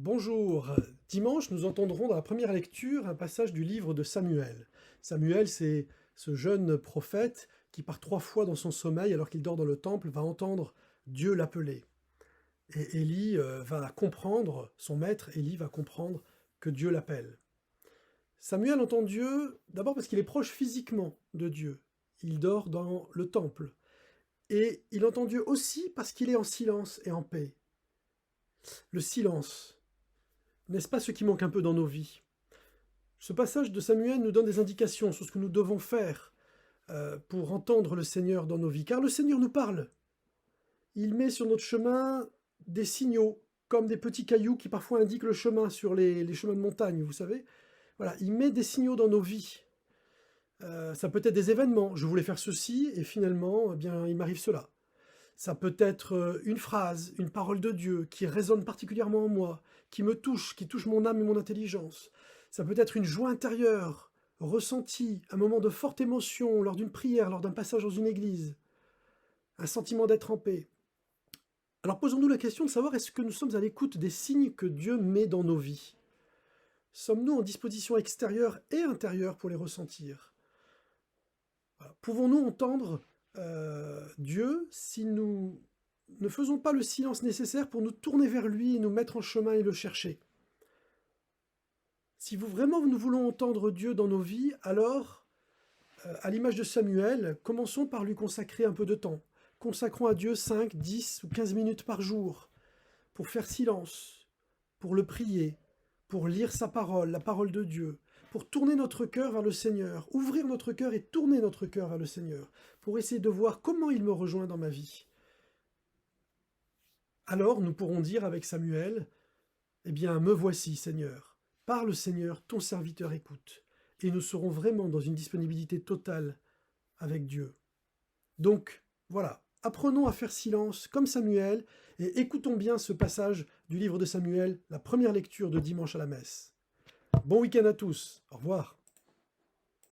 Bonjour. Dimanche, nous entendrons dans la première lecture un passage du livre de Samuel. Samuel, c'est ce jeune prophète qui, par 3 fois dans son sommeil, alors qu'il dort dans le temple, va entendre Dieu l'appeler. Et Élie va comprendre, son maître Élie va comprendre que Dieu l'appelle. Samuel entend Dieu d'abord parce qu'il est proche physiquement de Dieu. Il dort dans le temple. Et il entend Dieu aussi parce qu'il est en silence et en paix. Le silence, n'est-ce pas ce qui manque un peu dans nos vies? Ce passage de Samuel nous donne des indications sur ce que nous devons faire pour entendre le Seigneur dans nos vies, car le Seigneur nous parle. Il met sur notre chemin des signaux, comme des petits cailloux qui parfois indiquent le chemin sur les chemins de montagne, vous savez. Voilà, il met des signaux dans nos vies. Ça peut être des événements. Je voulais faire ceci et finalement, eh bien, il m'arrive cela. Ça peut être une phrase, une parole de Dieu qui résonne particulièrement en moi, qui me touche, qui touche mon âme et mon intelligence. Ça peut être une joie intérieure, ressentie, un moment de forte émotion lors d'une prière, lors d'un passage dans une église, un sentiment d'être en paix. Alors posons-nous la question de savoir est-ce que nous sommes à l'écoute des signes que Dieu met dans nos vies? Sommes-nous en disposition extérieure et intérieure pour les ressentir? Voilà. Pouvons-nous entendre Dieu si nous ne faisons pas le silence nécessaire pour nous tourner vers lui et nous mettre en chemin et le chercher? Si vraiment nous voulons entendre Dieu dans nos vies, alors, à l'image de Samuel, commençons par lui consacrer un peu de temps. Consacrons à Dieu 5, 10 ou 15 minutes par jour pour faire silence, pour le prier, pour lire sa parole, la parole de Dieu, pour tourner notre cœur vers le Seigneur, ouvrir notre cœur et tourner notre cœur vers le Seigneur, pour essayer de voir comment il me rejoint dans ma vie. Alors nous pourrons dire avec Samuel, « Eh bien, me voici, Seigneur. Parle, Seigneur, ton serviteur écoute. » Et nous serons vraiment dans une disponibilité totale avec Dieu. Donc, voilà, apprenons à faire silence comme Samuel et écoutons bien ce passage du livre de Samuel, la première lecture de dimanche à la messe. Bon week-end à tous, au revoir.